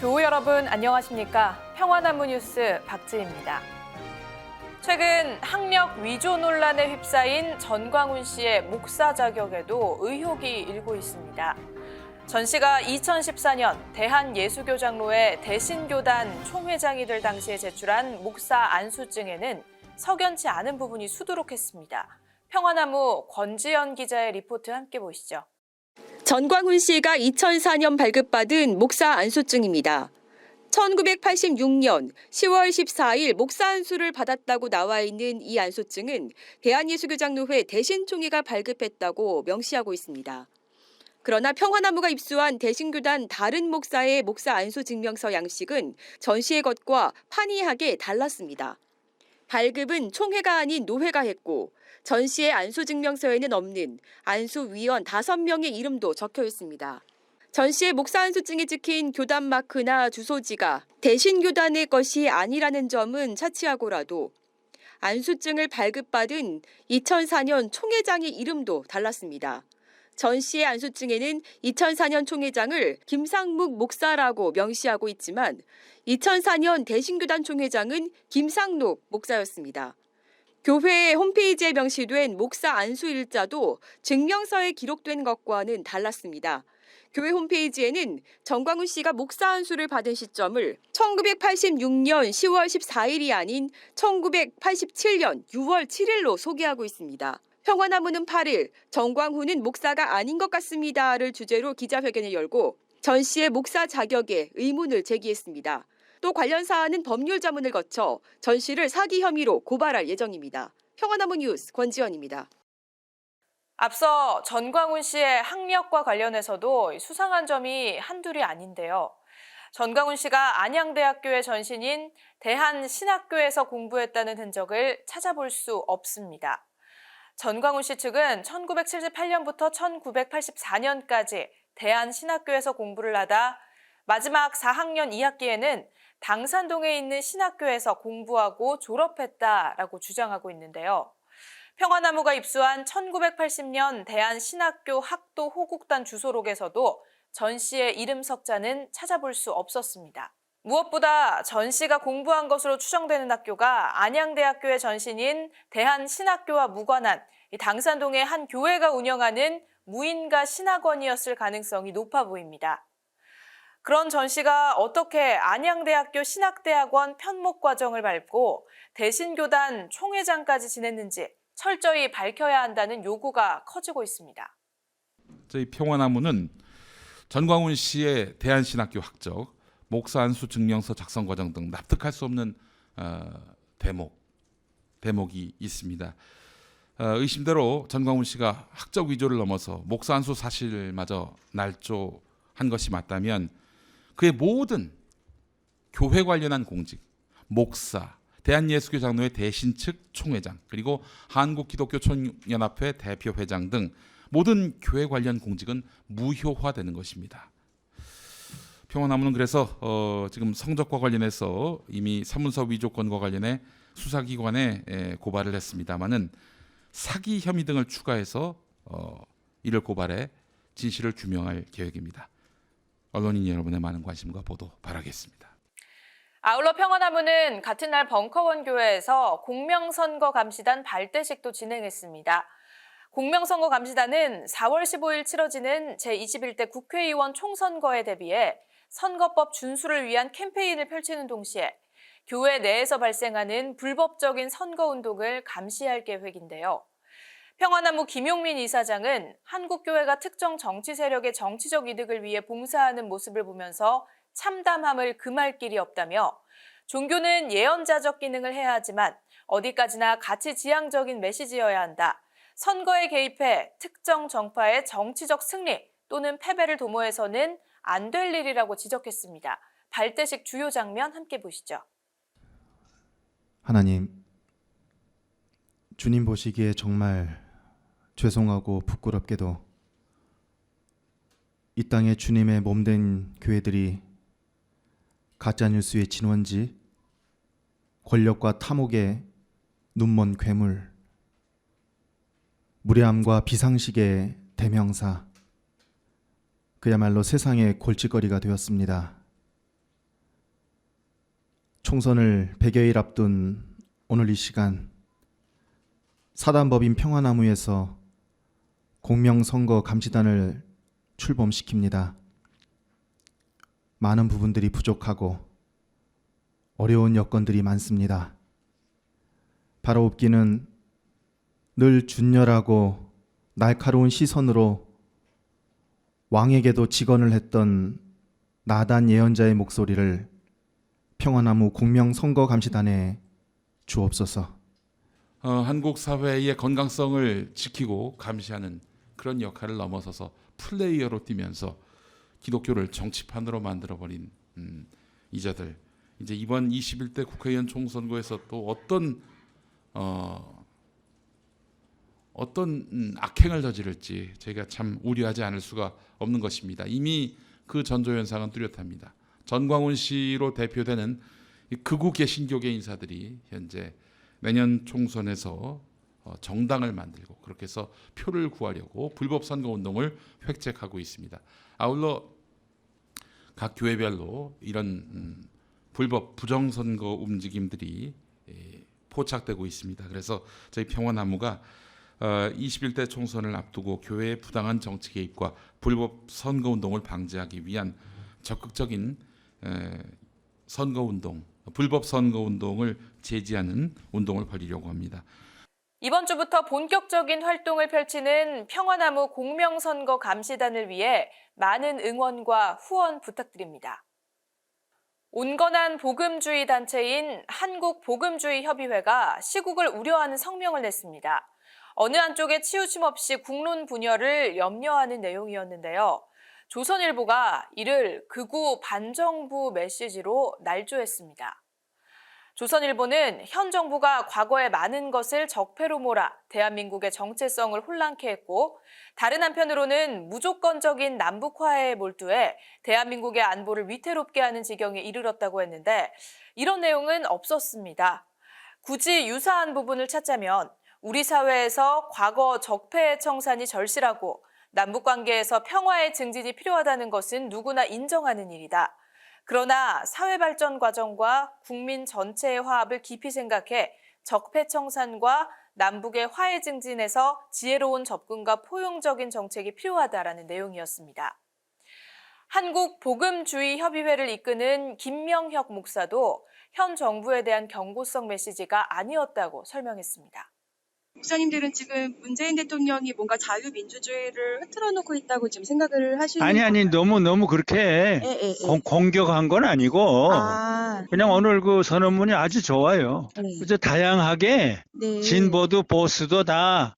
교우 여러분 안녕하십니까? 평화나무 뉴스 박지희입니다. 최근 학력 위조 논란에 휩싸인 전광훈 씨의 목사 자격에도 의혹이 일고 있습니다. 전 씨가 2014년 대한예수교장로회 대신교단 총회장이 될 당시에 제출한 목사 안수증에는 석연치 않은 부분이 수두룩했습니다. 평화나무 권지연 기자의 리포트 함께 보시죠. 전광훈 씨가 2004년 발급받은 목사 안수증입니다. 1986년 10월 14일 목사 안수를 받았다고 나와 있는 이 안수증은 대한예수교장로회 대신총회가 발급했다고 명시하고 있습니다. 그러나 평화나무가 입수한 대신교단 다른 목사의 목사 안수 증명서 양식은 전 씨의 것과 판이하게 달랐습니다. 발급은 총회가 아닌 노회가 했고 전 씨의 안수 증명서에는 없는 안수위원 5명의 이름도 적혀 있습니다. 전 씨의 목사 안수증에 찍힌 교단 마크나 주소지가 대신교단의 것이 아니라는 점은 차치하고라도 안수증을 발급받은 2004년 총회장의 이름도 달랐습니다. 전 씨의 안수증에는 2004년 총회장을 김상묵 목사라고 명시하고 있지만 2004년 대신교단 총회장은 김상록 목사였습니다. 교회의 홈페이지에 명시된 목사 안수 일자도 증명서에 기록된 것과는 달랐습니다. 교회 홈페이지에는 전광훈 씨가 목사 안수를 받은 시점을 1986년 10월 14일이 아닌 1987년 6월 7일로 소개하고 있습니다. 평화나무는 8일 전광훈은 목사가 아닌 것 같습니다를 주제로 기자회견을 열고 전 씨의 목사 자격에 의문을 제기했습니다. 또 관련 사안은 법률 자문을 거쳐 전 씨를 사기 혐의로 고발할 예정입니다. 평화나무 뉴스 권지연입니다. 앞서 전광훈 씨의 학력과 관련해서도 수상한 점이 한둘이 아닌데요. 전광훈 씨가 안양대학교의 전신인 대한신학교에서 공부했다는 흔적을 찾아볼 수 없습니다. 전광훈 씨 측은 1978년부터 1984년까지 대한신학교에서 공부를 하다 마지막 4학년 2학기에는 당산동에 있는 신학교에서 공부하고 졸업했다라고 주장하고 있는데요. 평화나무가 입수한 1980년 대한신학교 학도 호국단 주소록에서도 전 씨의 이름 석자는 찾아볼 수 없었습니다. 무엇보다 전 씨가 공부한 것으로 추정되는 학교가 안양대학교의 전신인 대한신학교와 무관한 당산동의 한 교회가 운영하는 무인가 신학원이었을 가능성이 높아 보입니다. 그런 전 씨가 어떻게 안양대학교 신학대학원 편목과정을 밟고 대신교단 총회장까지 지냈는지 철저히 밝혀야 한다는 요구가 커지고 있습니다. 저희 평화나무는 전광훈 씨의 대한신학교 학적, 목사 안수 증명서 작성 과정 등 납득할 수 없는 대목이 있습니다. 의심대로 전광훈 씨가 학적 위조를 넘어서 목사 안수 사실마저 날조한 것이 맞다면 그의 모든 교회 관련한 공직, 목사, 대한예수교장로회 대신측 총회장, 그리고 한국기독교총연합회 대표회장 등 모든 교회 관련 공직은 무효화되는 것입니다. 평화나무는 그래서 지금 성적과 관련해서 이미 사문서 위조건과 관련해 수사기관에 고발을 했습니다마는 사기 혐의 등을 추가해서 이를 고발해 진실을 규명할 계획입니다. 언론인 여러분의 많은 관심과 보도 바라겠습니다. 아울러 평화나무는 같은 날 벙커원 교회에서 공명선거 감시단 발대식도 진행했습니다. 공명선거 감시단은 4월 15일 치러지는 제21대 국회의원 총선거에 대비해 선거법 준수를 위한 캠페인을 펼치는 동시에 교회 내에서 발생하는 불법적인 선거운동을 감시할 계획인데요. 평화나무 김용민 이사장은 한국교회가 특정 정치 세력의 정치적 이득을 위해 봉사하는 모습을 보면서 참담함을 금할 길이 없다며 종교는 예언자적 기능을 해야 하지만 어디까지나 가치 지향적인 메시지여야 한다. 선거에 개입해 특정 정파의 정치적 승리 또는 패배를 도모해서는 안 될 일이라고 지적했습니다. 발대식 주요 장면 함께 보시죠. 하나님, 주님 보시기에 정말 죄송하고 부끄럽게도 이 땅에 주님의 몸된 교회들이 가짜뉴스의 진원지, 권력과 탐욕의 눈먼 괴물, 무례함과 비상식의 대명사, 그야말로 세상의 골칫거리가 되었습니다. 총선을 100여일 앞둔 오늘 이 시간 사단법인 평화나무에서 공명선거 감시단을 출범시킵니다. 많은 부분들이 부족하고 어려운 여건들이 많습니다. 바라옵기는 늘 준열하고 날카로운 시선으로 왕에게도 직언을 했던 나단 예언자의 목소리를 평화나무 공명선거감시단에 주옵소서. 한국 사회의 건강성을 지키고 감시하는 그런 역할을 넘어서서 플레이어로 뛰면서 기독교를 정치판으로 만들어버린 이자들, 이제 이번 21대 국회의원 총선거에서 또 어떤 악행을 저지를지 저희가 참 우려하지 않을 수가 없는 것입니다. 이미 그 전조현상은 뚜렷합니다. 전광훈 씨로 대표되는 이 극우 개신교계 인사들이 현재 내년 총선에서 정당을 만들고 그렇게 해서 표를 구하려고 불법 선거운동을 획책하고 있습니다. 아울러 각 교회별로 이런 불법 부정선거 움직임들이 포착되고 있습니다. 그래서 저희 평화나무가 21대 총선을 앞두고 교회의 부당한 정치 개입과 불법 선거운동을 방지하기 위한 적극적인 선거운동, 불법 선거운동을 제지하는 운동을 벌이려고 합니다. 이번 주부터 본격적인 활동을 펼치는 평화나무 공명선거 감시단을 위해 많은 응원과 후원 부탁드립니다. 온건한 복음주의 단체인 한국복음주의협의회가 시국을 우려하는 성명을 냈습니다. 어느 한쪽에 치우침 없이 국론 분열을 염려하는 내용이었는데요. 조선일보가 이를 극우 반정부 메시지로 날조했습니다. 조선일보는 현 정부가 과거에 많은 것을 적폐로 몰아 대한민국의 정체성을 혼란케 했고, 다른 한편으로는 무조건적인 남북화에 몰두해 대한민국의 안보를 위태롭게 하는 지경에 이르렀다고 했는데, 이런 내용은 없었습니다. 굳이 유사한 부분을 찾자면 우리 사회에서 과거 적폐의 청산이 절실하고 남북관계에서 평화의 증진이 필요하다는 것은 누구나 인정하는 일이다. 그러나 사회 발전 과정과 국민 전체의 화합을 깊이 생각해 적폐 청산과 남북의 화해 증진에서 지혜로운 접근과 포용적인 정책이 필요하다라는 내용이었습니다. 한국복음주의협의회를 이끄는 김명혁 목사도 현 정부에 대한 경고성 메시지가 아니었다고 설명했습니다. 목사님들은 지금 문재인 대통령이 뭔가 자유민주주의를 흐트러 놓고 있다고 지금 생각을 하시는 아니 너무 그렇게 공격한 건 아니고 그냥 오늘 그 선언문이 아주 좋아요. 그래서 다양하게 네. 진보도 보수도 다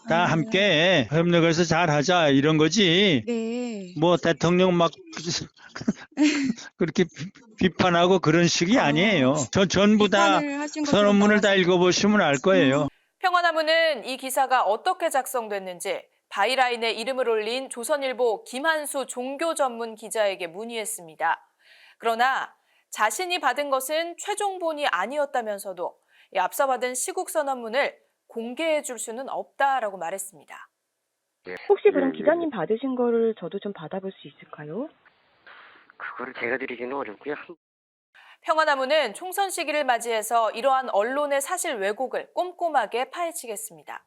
함께 협력해서 잘하자 이런 거지. 네. 뭐 대통령 막 그렇게 비판하고 그런 식이 아니에요. 전부 다 비판을 하신 것으로 선언문을 다 나와서. 읽어보시면 알 거예요. 평화나무는 이 기사가 어떻게 작성됐는지 바이라인에 이름을 올린 조선일보 김한수 종교 전문 기자에게 문의했습니다. 그러나 자신이 받은 것은 최종본이 아니었다면서도 앞서 받은 시국 선언문을 공개해 줄 수는 없다라고 말했습니다. 혹시 그럼 기자님 받으신 거를 저도 좀 받아볼 수 있을까요? 그거를 제가 드리기는 어렵고요. 평화나무는 총선 시기를 맞이해서 이러한 언론의 사실 왜곡을 꼼꼼하게 파헤치겠습니다.